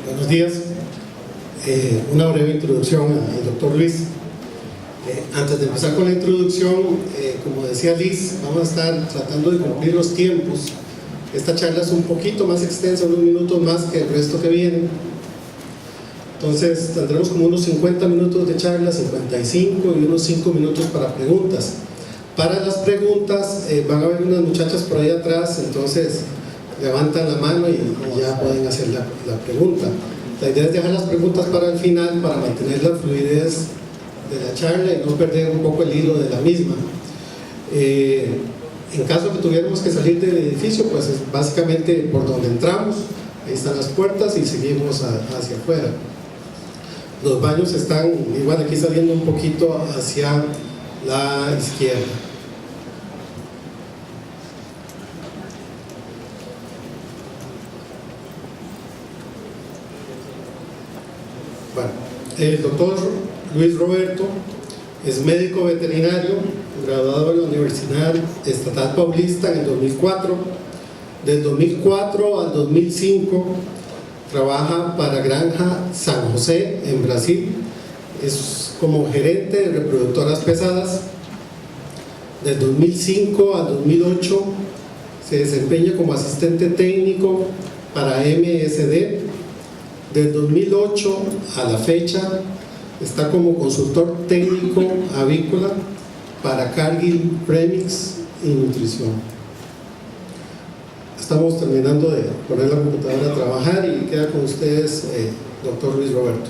Buenos días. Una breve introducción al doctor Luis. Antes de empezar con la introducción, como decía Liz, vamos a estar tratando de cumplir los tiempos. Esta charla es un poquito más extensa, unos minutos más que el resto que viene. Entonces tendremos como unos 50 minutos de charla, 55 y unos 5 minutos para preguntas. Para las preguntas van a haber unas muchachas por ahí atrás, entonces levantan la mano y ya pueden hacer la pregunta. La idea es dejar las preguntas para el final para mantener la fluidez de la charla y no perder un poco el hilo de la misma. En caso que tuviéramos que salir del edificio, pues es básicamente por donde entramos, ahí están las puertas y seguimos hacia afuera. Los baños están igual aquí saliendo un poquito hacia la izquierda. Bueno, el doctor Luis Roberto es médico veterinario, graduado de la Universidad Estatal Paulista en el 2004. Del 2004 al 2005 trabaja para Granja San José en Brasil. Es como gerente de reproductoras pesadas. Del 2005 al 2008 se desempeña como asistente técnico para MSD. Del 2008 a la fecha está como consultor técnico avícola para Cargill Premix y Nutrición. Estamos terminando de poner la computadora a trabajar y queda con ustedes doctor Luis Roberto.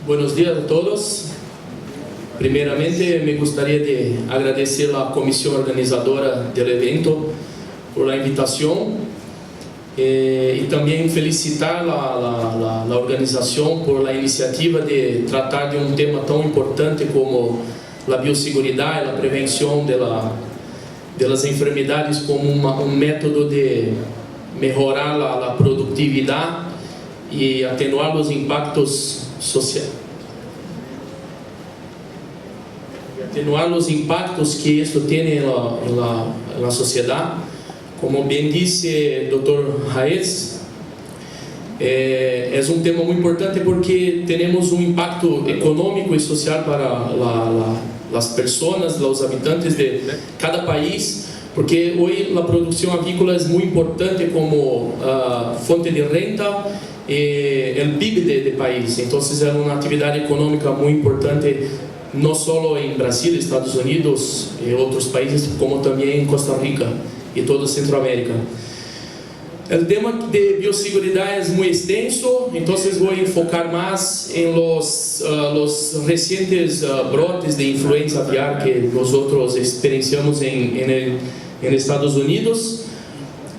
Buenos días a todos. Primeramente me gustaría de agradecer a la comisión organizadora del evento por la invitación y también felicitar a la organización por la iniciativa de tratar de un tema tan importante como la bioseguridad y la prevención de las enfermedades como un método de mejorar la productividad y atenuar los impactos sociales. Atenuar los impactos que esto tiene en la sociedad. Como bien dice el doctor Jaez, es un tema muy importante porque tenemos un impacto económico y social para las personas, los habitantes de cada país, porque hoy la producción avícola es muy importante como fuente de renta, el PIB del país. Entonces es una actividad económica muy importante, no solo en Brasil, Estados Unidos y otros países, como también en Costa Rica y toda Centroamérica. El tema de bioseguridad es muy extenso, entonces voy a enfocar más en los recientes brotes de influenza aviar que nosotros experienciamos en Estados Unidos.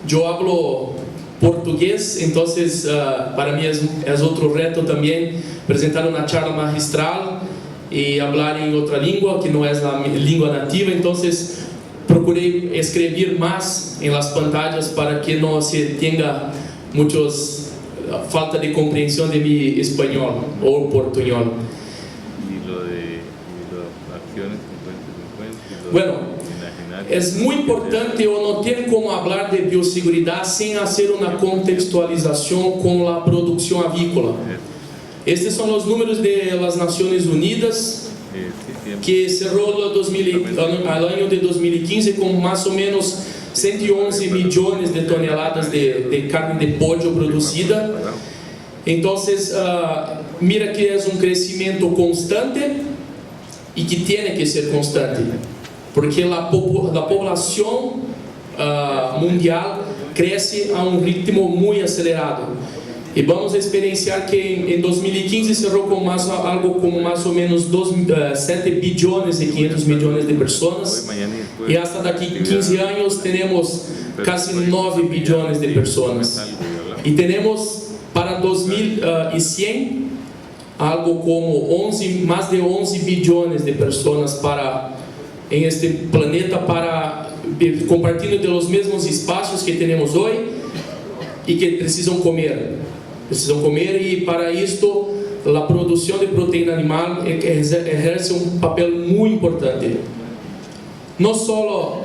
Yo hablo portugués, entonces para mí es otro reto también presentar una charla magistral y hablar en otra lengua que no es la lengua nativa. Entonces procuré escribir más en las pantallas para que no se tenga muchos falta de comprensión de mi español o portuñol. Y lo de acciones 50-50. Bueno, es muy importante, o no tiene como hablar de bioseguridad sin hacer una contextualización con la producción avícola. Estos son los números de las Naciones Unidas, que cerró el año de 2015 con más o menos 111 millones de toneladas de carne de pollo producida. Entonces, mira que es un crecimiento constante y que tiene que ser constante, porque la población mundial crece a un ritmo muy acelerado. Y vamos a experienciar que en 2015 cerró con algo como más o menos 7 billones y 500 millones de personas. Y hasta de aquí 15 años tenemos casi 9 billones de personas. Y tenemos para 2100 algo como más de 11 billones de personas en este planeta compartiendo de los mismos espacios que tenemos hoy y que precisam comer y para esto a produção de proteína animal exerce um papel muito importante. Não só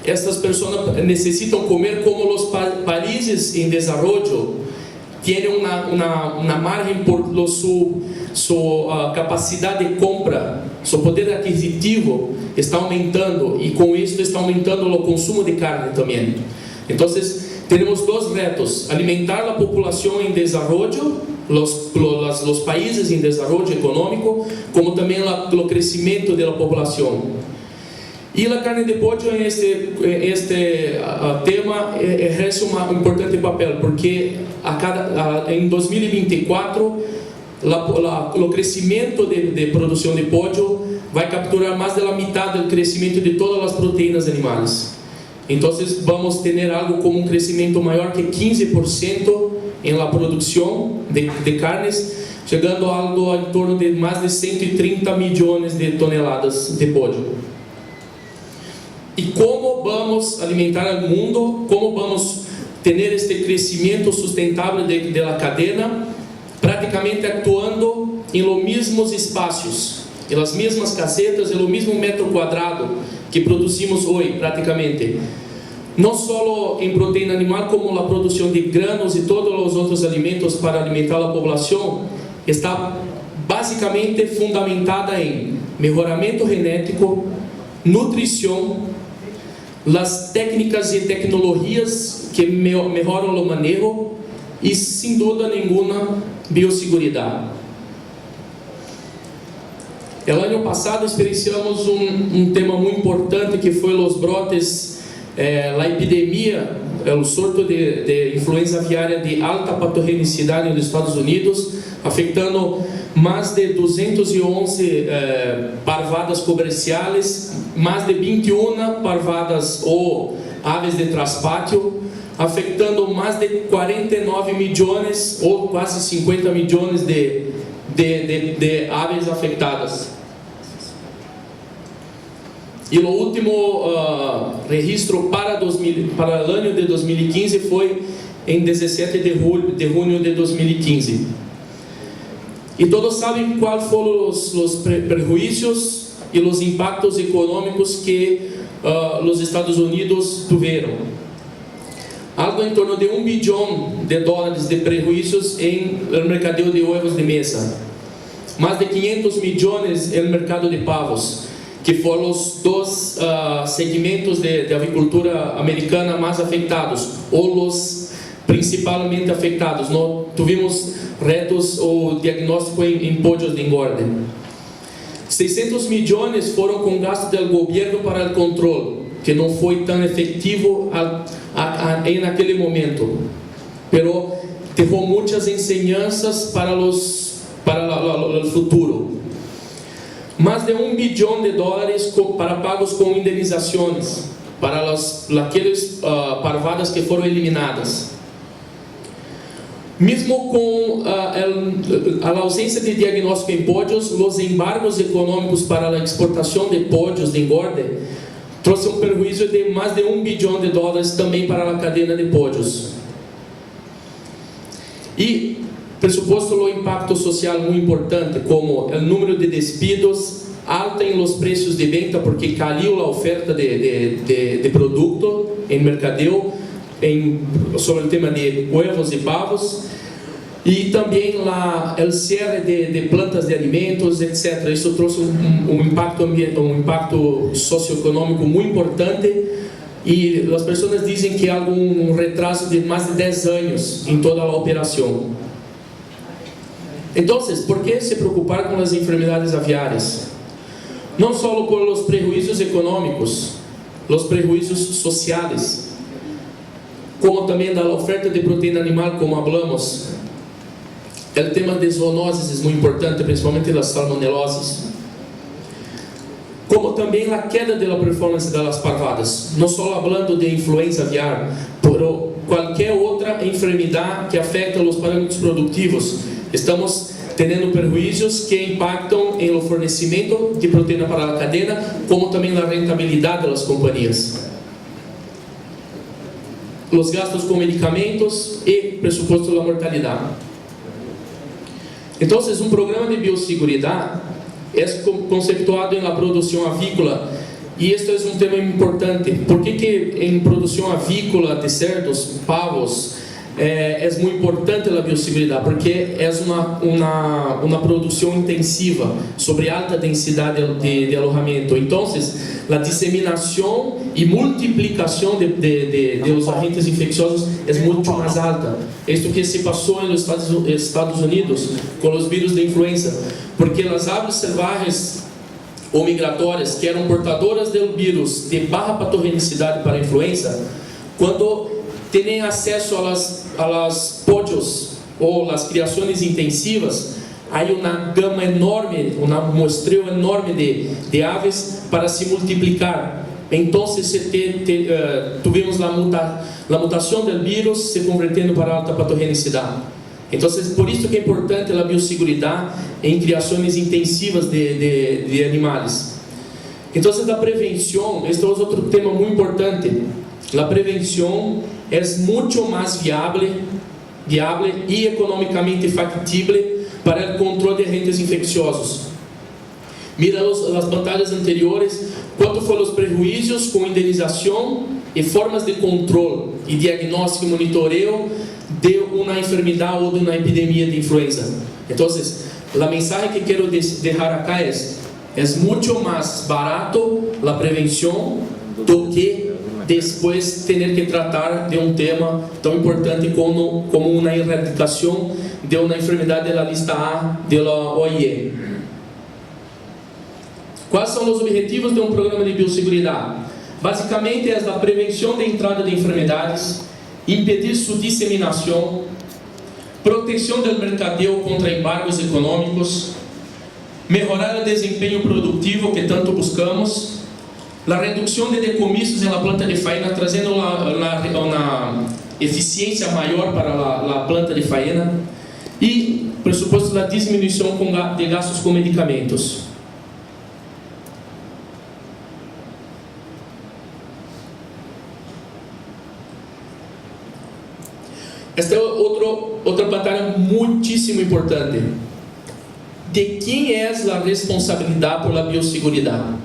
estas pessoas necessitam comer, como os países em desenvolvimento têm uma margem por sua capacidade de compra, seu poder aquisitivo está aumentando, e com isso está aumentando o consumo de carne também. Então, temos dois retos: alimentar a população em desenvolvimento, os países em desenvolvimento econômico, como também o crescimento da população. E a carne de pollo em este tema exerce um importante papel, porque em 2024 o crescimento de produção de pollo vai capturar mais da metade do crescimento de todas as proteínas animais. Então, vamos ter algo como um crescimento maior que 15% em la produção de carnes, chegando a algo em torno de mais de 130 milhões de toneladas de pollo. E como vamos alimentar o mundo? Como vamos ter este crescimento sustentável da cadeia? Praticamente actuando em los mesmos espaços, em las mesmas casetas, em lo mesmo metro quadrado que produzimos hoje, praticamente. Não só em proteína animal, como a produção de granos e todos os outros alimentos para alimentar a população, está basicamente fundamentada em melhoramento genético, nutrição, as técnicas e tecnologias que melhoram o manejo e, sem dúvida nenhuma, biosseguridade. No ano passado experienciamos um tema muito importante, que foi os brotes, a epidemia, o surto de influenza aviária de alta patogenicidade nos Estados Unidos, afetando mais de 211 parvadas comerciais, mais de 21 parvadas ou aves de traspátio, afetando mais de 49 milhões ou quase 50 milhões de aves afetadas. E o último registro para o ano de 2015 foi em 17 de junho de 2015. E todos sabem quais foram os prejuízos e os impactos econômicos que os Estados Unidos tiveram. Algo em torno de $1 bilhão de prejuízos em el mercadeo de ovos de mesa. Mais de 500 milhões no mercado de pavos, que foram os dois segmentos de avicultura americana mais afetados, ou os principalmente afetados. Não tivemos retos ou diagnóstico em pollos de engorde. 600 milhões foram com gasto do governo para o controle, que não foi tão efetivo em aquele momento, pero dejó muitas enseñanzas para o futuro. Mais de $1 bilhão para pagos com indenizações para aquelas parvadas que foram eliminadas. Mesmo com a ausência de diagnóstico em pollos, os embargos econômicos para a exportação de pollos de engorde trouxe um prejuízo de mais de $1 bilhão também para a cadeia de pollos. E pressuposto o impacto social muito importante, como o número de despidos, alta em los preços de venta, porque caiu a oferta de produto em mercadeo, sobre o tema de ovos e pavos, e também o cierre de plantas de alimentos, etc. Isso trouxe um impacto socioeconômico muito importante, e as pessoas dizem que há um retraso de mais de 10 anos em toda a operação. Então, por que se preocupar com as enfermidades aviárias? Não só por os prejuízos econômicos, os prejuízos sociais, como também da oferta de proteína animal, como hablamos. O tema de zoonoses é muito importante, principalmente das salmoneloses. Como também a queda da performance das parvadas, não só falando de influenza aviar, por qualquer outra enfermidade que afeta os parâmetros produtivos. Estamos tendo prejuízos que impactam em o fornecimento de proteína para a cadeia, como também na rentabilidade das companhias. Os gastos com medicamentos e pressuposto da mortalidade. Entonces, un programa de bioseguridad es conceptuado en la producción avícola, y esto es un tema importante. ¿Por qué que en producción avícola de cerdos, pavos, es muy importante la bioseguridad? Porque es una producción intensiva sobre alta densidad de alojamiento. Entonces, la diseminación y multiplicación de los agentes infecciosos es mucho más alta. Esto que se pasó en los Estados Unidos con los virus de influenza, porque las aves selvagens ou migratórias que eram portadoras do vírus de baja patogenicidade para a influenza, quando têm acesso a las pollos ou las criações intensivas, há uma gama enorme, um muestreo enorme de aves para se multiplicar. Então, tivemos a mutação do vírus se convertendo para alta patogenicidade. Então, por isso que é importante a biosseguridade em criações intensivas de animais. Então, a prevenção, este é outro tema muito importante. A prevenção é muito mais viável e economicamente factível para o controle de agentes infecciosos. Mira as pantalhas anteriores, quanto foram os prejuízos com indenização e formas de controle e diagnóstico e monitoreo de uma enfermidade ou de uma epidemia de influenza. Então, a mensagem que quero deixar acá é muito mais barato a prevenção do que depois ter que tratar de um tema tão importante como uma erradicação de uma enfermidade da lista A da OIE. Quais são os objetivos de um programa de biosseguridade? Basicamente, é a prevenção da entrada de enfermidades, impedir sua disseminação, proteção do mercadeo contra embargos econômicos, melhorar o desempenho produtivo que tanto buscamos, a redução de decomícios na planta de faena, trazendo uma eficiência maior para a planta de faena, e, por suposto, a diminuição de gastos com medicamentos. Esta é outra batalha muitíssimo importante. De quem é a responsabilidade por la biosseguridade?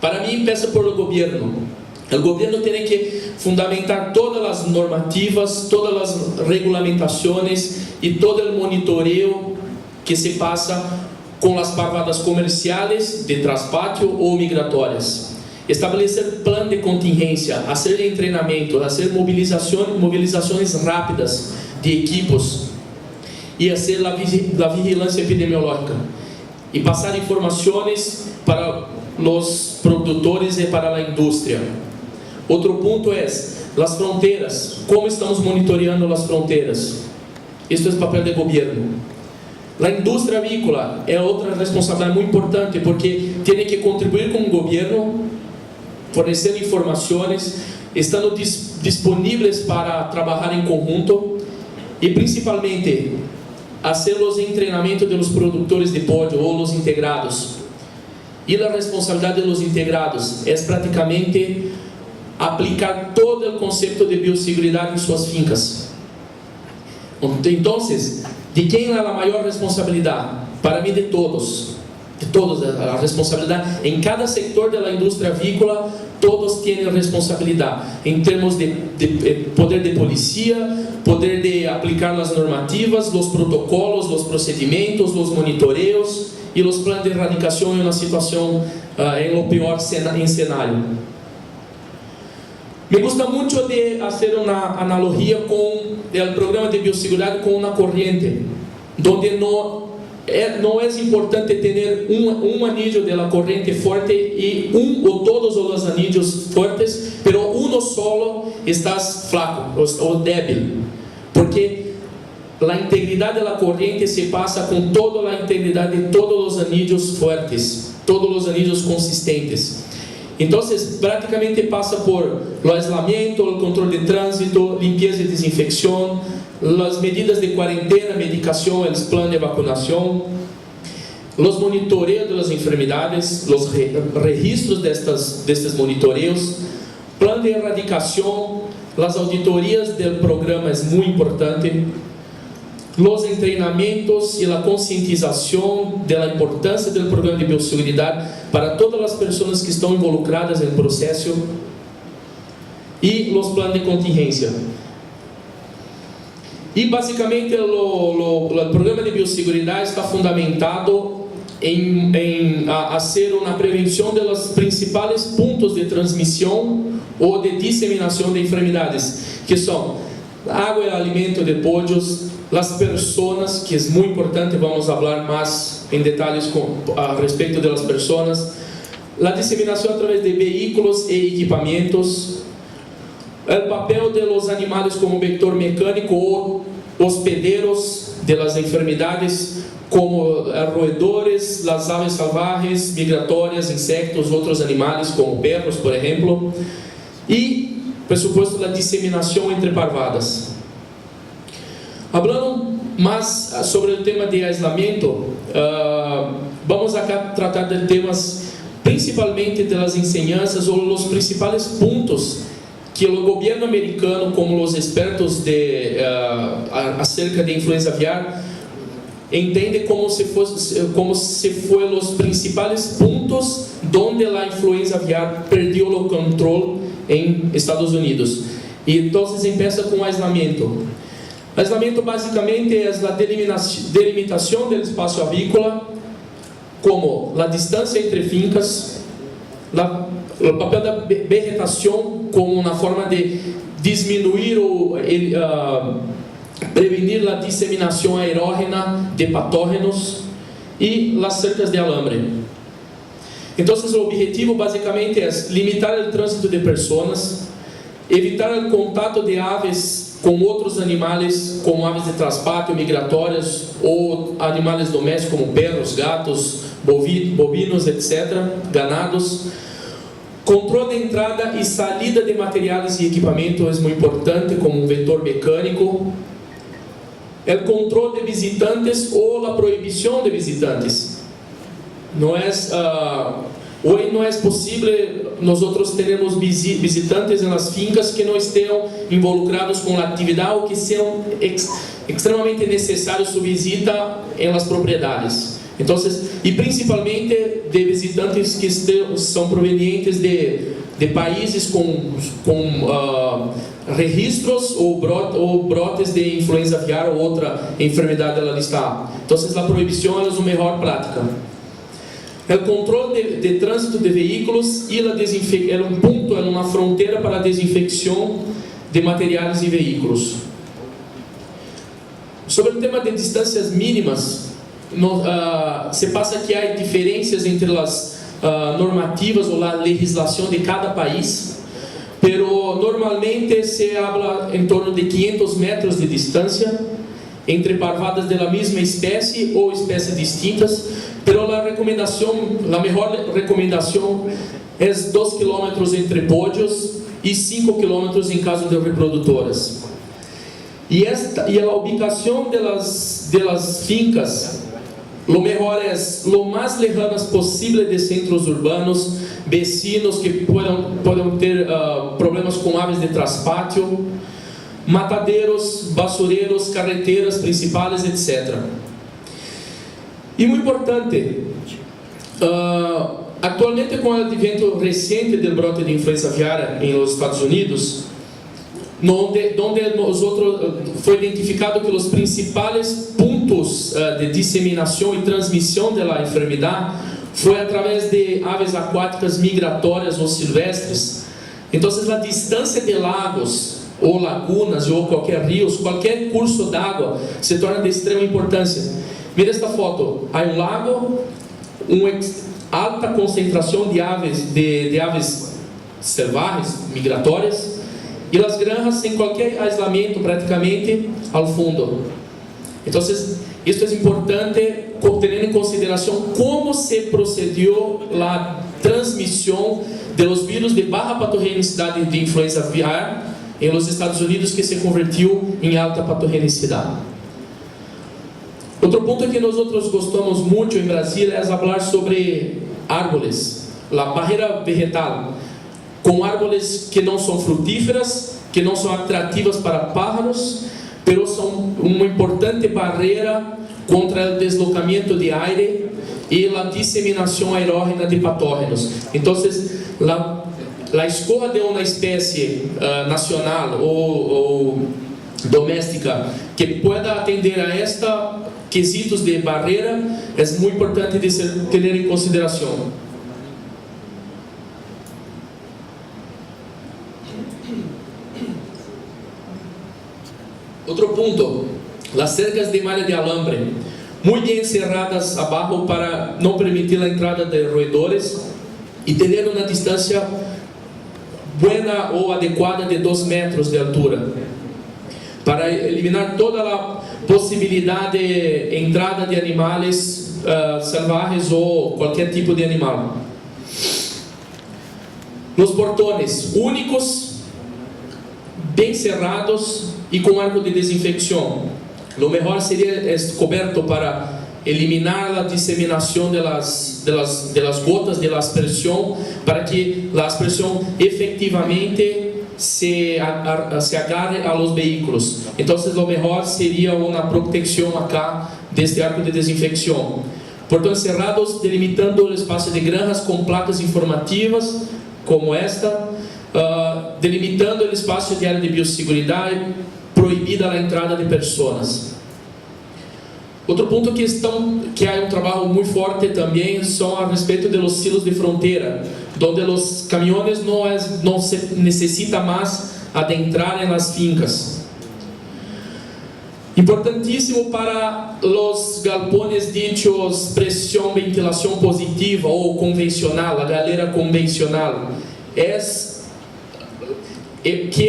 Para mim, passa por o governo. O governo tem que fundamentar todas as normativas, todas as regulamentações e todo o monitoreo que se passa com as parvadas comerciais de transpátio ou migratórias. Estabelecer plano de contingência, fazer treinamento, fazer mobilizações rápidas de equipos e fazer a vigilância epidemiológica e passar informações para os produtores e para a indústria. Outro ponto é as fronteiras, como estamos monitoreando as fronteiras. Isto é o papel do governo. A indústria avícola é outra responsabilidade muito importante, porque tem que contribuir com o governo, fornecendo informações, estando disponíveis para trabalhar em conjunto e principalmente fazer os treinamentos dos produtores de pollo ou os integrados. E a responsabilidade dos integrados é praticamente aplicar todo o conceito de biosseguridade em suas fincas. Então, de quem é a maior responsabilidade? Para mim, de todos. De todos, a responsabilidade em cada setor da indústria avícola, todos têm responsabilidade em termos de poder de polícia, poder de aplicar as normativas, os protocolos, os procedimentos, os monitoreos e os planos de erradicação em uma situação em o pior cenário. Me gusta muito de fazer uma analogia com o programa de biosseguridade com uma corrente, onde não é importante ter um anillo de la corrente forte e ou todos os anillos fortes, pero uno solo está flaco ou débil, porque a integridade da corrente se passa com toda a integridade de todos os anillos fortes, todos os anillos consistentes. Então, praticamente passa por o aislamento, o controle de trânsito, limpeza e desinfecção, as medidas de quarentena, medicação, os planos de vacunação, os monitoreios das enfermidades, os registros destes monitoreios, plano de erradicação, as auditorias do programa é muito importante, los entrenamientos y la concientización de la importancia del programa de bioseguridad para todas las personas que están involucradas en el proceso y los planes de contingencia. Y básicamente el programa de bioseguridad está fundamentado en hacer una prevención de los principales puntos de transmisión o de diseminación de enfermedades, que son agua y alimento de pollos, las personas, que es muy importante, vamos a hablar más en detalles a respecto de las personas, la diseminación a través de vehículos e equipamientos, el papel de los animales como vector mecánico o hospederos de las enfermedades, como roedores, las aves salvajes, migratorias, insectos, otros animales como perros, por ejemplo, y, por supuesto, la diseminación entre parvadas. Hablando más sobre el tema de aislamiento, vamos acá a tratar de temas principalmente de las enseñanzas o los principales puntos que el gobierno americano, como los expertos acerca de influenza aviar, entiende como se fue los principales puntos donde la influenza aviar perdió el control en Estados Unidos. Y entonces empieza con aislamiento. Aislamiento básicamente es la delimitación del espacio avícola, como la distancia entre fincas, el papel de la vegetación como una forma de disminuir o prevenir la diseminación aerógena de patógenos, y las cercas de alambre. Entonces el objetivo básicamente es limitar el tránsito de personas, evitar el contacto de aves com outros animais, como aves de traspátio, migratórias, ou animais domésticos como perros, gatos, bovinos, etc., ganados. Controle de entrada e salida de materiais e equipamento é muito importante, como um vetor mecânico. O controle de visitantes ou a proibição de visitantes. Hoy no es posible nosotros tenemos visitantes en las fincas que no estén involucrados con la actividad o que sean extremadamente necesarios su visita en las propiedades. Entonces, y principalmente de visitantes que son provenientes de países con registros o brotes de influenza aviar o otra enfermedad de la lista A. Entonces, la prohibición es la mejor práctica. O controle de trânsito de veículos e é um ponto, é uma fronteira para a desinfecção de materiais e veículos. Sobre o tema de distâncias mínimas, se passa que há diferenças entre as normativas ou a legislação de cada país, pero normalmente se habla em torno de 500 metros de distância entre parvadas da mesma espécie ou espécies distintas. Pero la mejor recomendación es 2 kilómetros entre pollos y 5 kilómetros en caso de reproductoras. Y la ubicación de las fincas, lo mejor es lo más lejanas posible de centros urbanos, vecinos que puedan ter problemas con aves de traspátio, mataderos, basureros, carreteras principales, etc. E muito importante, atualmente com o advento recente do brote de influenza aviária nos Estados Unidos, onde foi identificado que os principais pontos de disseminação e transmissão da enfermidade foi através de aves aquáticas migratórias ou silvestres. Então, a distância de lagos ou lagunas ou qualquer rios, qualquer curso d'água se torna de extrema importância. Mira esta foto, há um lago, uma alta concentração de aves selvagens, migratórias, e as granjas sem qualquer aislamento praticamente ao fundo. Então, isto é importante, tendo em consideração como se procedeu a transmissão dos vírus de baixa patogenicidade de influenza aviar em los Estados Unidos, que se convertiu em alta patogenicidade. Outro ponto que nós gostamos muito em Brasil é falar sobre árvores, a barreira vegetal, com árvores que não são frutíferas, que não são atrativas para pájaros, pero são uma importante barreira contra o deslocamento de aire e a disseminação aerógena de patógenos. Então, a escolha de uma espécie nacional ou doméstica que pueda atender a esta quesitos de barreira é muito importante de ser ter em consideração. Outro ponto, as cercas de malha de alambre, muito bem encerradas abaixo para não permitir a entrada de roedores e ter uma distância buena ou adequada de 2 metros de altura, para eliminar toda a possibilidade de entrada de animais selvagens ou qualquer tipo de animal. Nos portões únicos, bem cerrados e com arco de desinfecção. O melhor seria coberto para eliminar a disseminação das gotas de aspersão, para que a aspersão efetivamente se agarre a los veículos. Então, o melhor seria uma proteção acá deste arco de desinfecção. Portões cerrados, delimitando o espaço de granjas com placas informativas, como esta, delimitando o espaço de área de biosseguridade, proibida a entrada de pessoas. Outro ponto que há trabalho muito forte também são a respeito dos silos de fronteira, onde os caminhões não se necessita mais adentrar nas fincas. Importantíssimo para os galpões ditos pressão, ventilação positiva ou convencional, a galera convencional, que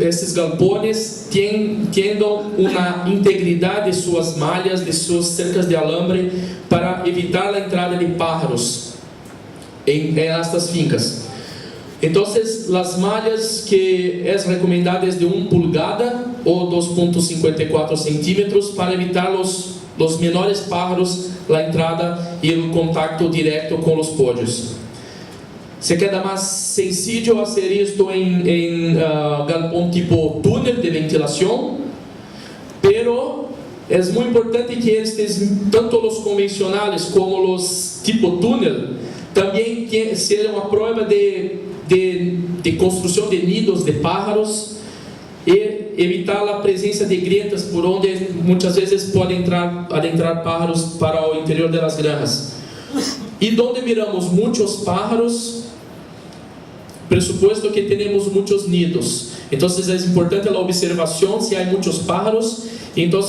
esses galpões tenham uma integridade de suas malhas, de suas cercas de alambre, para evitar a entrada de pájaros em estas fincas. Então, as malhas que é recomendadas de 1 pulgada ou 2,54 centímetros para evitar os menores pájaros, a entrada e o contato direto com os pódios. Se queda mais sencillo fazer isto em galpão tipo túnel de ventilação, pero é muito importante que estes, tanto os convencionais como os tipo túnel, também sejam a prova de construção de nidos de pájaros e evitar a presença de grietas por onde muitas vezes podem adentrar pájaros para o interior das granjas. E onde miramos muitos pájaros, presupuesto que temos muitos nidos. Então, é importante a observação se há muitos pájaros. Então,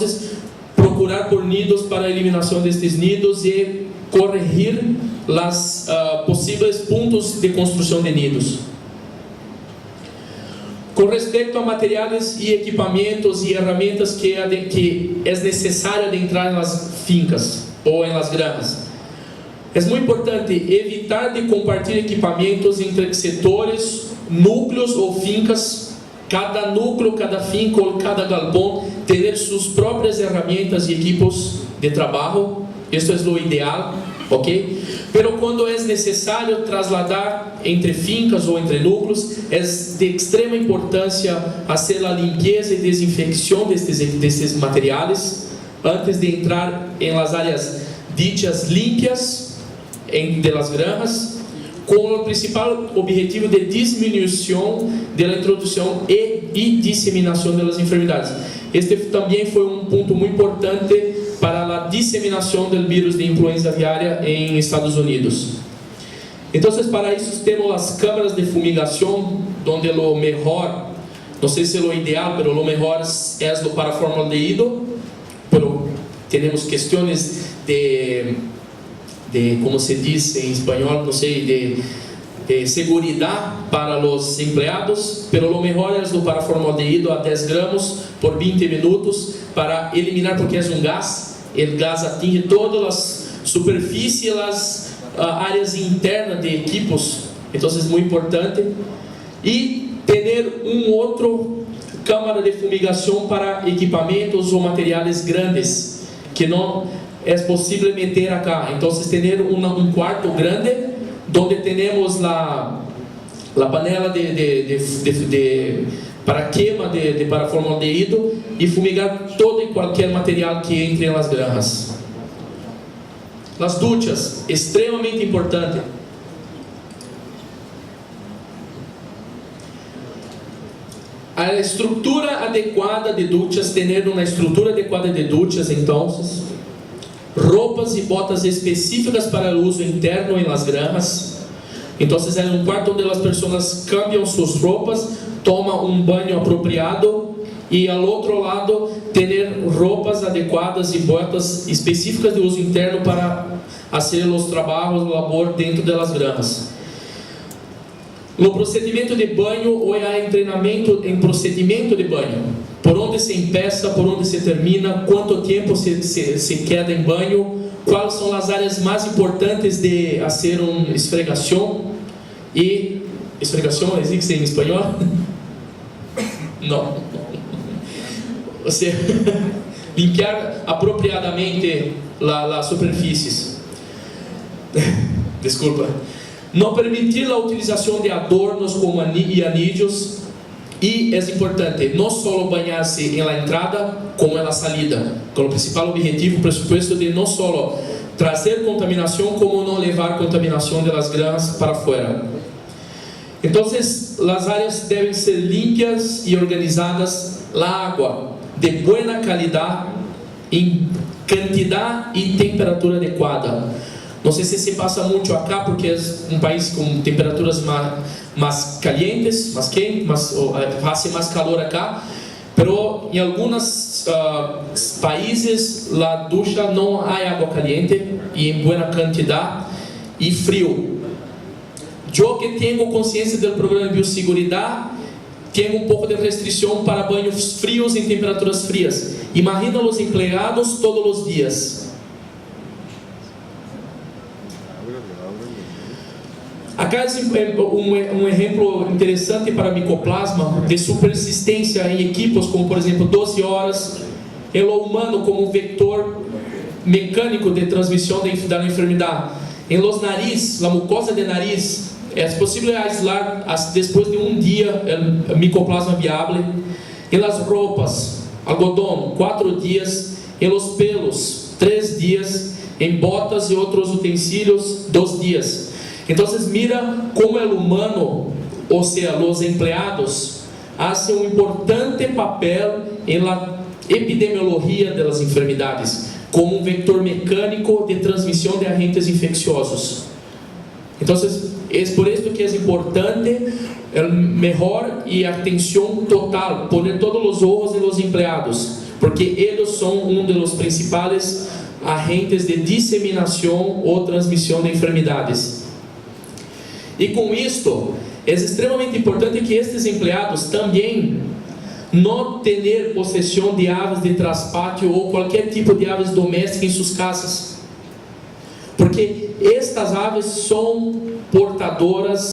procurar por nidos para a eliminação destes nidos e corrigir os possíveis pontos de construção de nidos. Com respeito a materiais e equipamentos e ferramentas que é necessário entrar nas fincas ou nas granjas, é muito importante evitar de compartilhar equipamentos entre setores, núcleos ou fincas. Cada núcleo, cada finca ou cada galpão ter suas próprias ferramentas e equipos de trabalho. Isso é o ideal, ok? Pero quando é necessário trasladar entre fincas ou entre núcleos, é de extrema importância fazer a limpeza e desinfecção destes materiais antes de entrar em las áreas ditas limpas de las granjas, com o principal objetivo de diminuição da introdução e disseminação das enfermidades. Este também foi um ponto muito importante para a disseminação do vírus de influenza aviária em Estados Unidos. Então, para isso temos as câmaras de fumigação, onde o melhor, não sei se é o ideal, mas o melhor é o para formaldehído, pero temos questões de como se diz em espanhol, não sei, de seguridade para os empregados, pero o melhor é o para formaldehído a 10 gramos por 20 minutos para eliminar, porque é um gás, o gás atinge todas as superfícies, as áreas internas de equipos, então é muito importante. E ter outro câmara de fumigação para equipamentos ou materiais grandes, que não é possível meter acá. Então, ter quarto grande, onde temos a panela de para queima de paraformaldeído e fumigar todo e qualquer material que entre nas granjas. As duchas, extremamente importante. A estrutura adequada de duchas, ter uma estrutura adequada de duchas, então, roupas e botas específicas para o uso interno em las granjas. Então, é um quarto onde as pessoas cambiam suas roupas, tomam um banho apropriado e, ao outro lado, ter roupas adequadas e botas específicas de uso interno para fazer os trabalhos, o labor dentro das granjas. No procedimento de banho, ou há treinamento em procedimento de banho. Por onde se empeça, por onde se termina, quanto tempo se queda em banho, quais são as áreas mais importantes de fazer uma esfregação. E esfregação existe em espanhol? Não. Você limpiar apropriadamente as superfícies. Desculpa. Não permitir a utilização de adornos como anillos. E é importante não só banhar-se em la entrada, como em la salida, com o principal objetivo, o pressuposto de não só trazer contaminação, como não levar contaminação das granjas para fora. Então, as áreas devem ser limpas e organizadas, a água de boa qualidade, em quantidade e temperatura adequada. Não sei se passa muito acá, porque é um país com temperaturas mais calientes, mais quentes, hace mais calor acá. Pero em alguns países, a ducha não há água caliente e em boa quantidade e frio. Eu que tenho consciência do programa de biosseguridade, tenho um pouco de restrição para banhos frios em temperaturas frias. Imagina os empregados todos os dias. Acá é um exemplo interessante para micoplasma de supersistência em equipos como, por exemplo, 12 horas, em lo humano como um mecânico de transmissão da enfermidade. Em los nariz, a mucosa de nariz, é possível aislar depois de um dia o micoplasma viável. Em las roupas, algodão, 4 dias. Em los pelos, 3 dias. Em botas e outros utensílios, 2 dias. Então, mira como o humano, ou seja, os empregados, fazem um importante papel na epidemiologia das enfermidades, como um vector mecânico de transmissão de agentes infecciosos. Então, é por isso que é importante melhor e atenção total, poner todos os olhos nos empregados, porque eles são um dos principais agentes de disseminação ou transmissão de enfermidades. E com isto, é extremamente importante que estes empregados também não tenham possessão de aves de traspátio ou qualquer tipo de aves domésticas em suas casas, porque estas aves são portadoras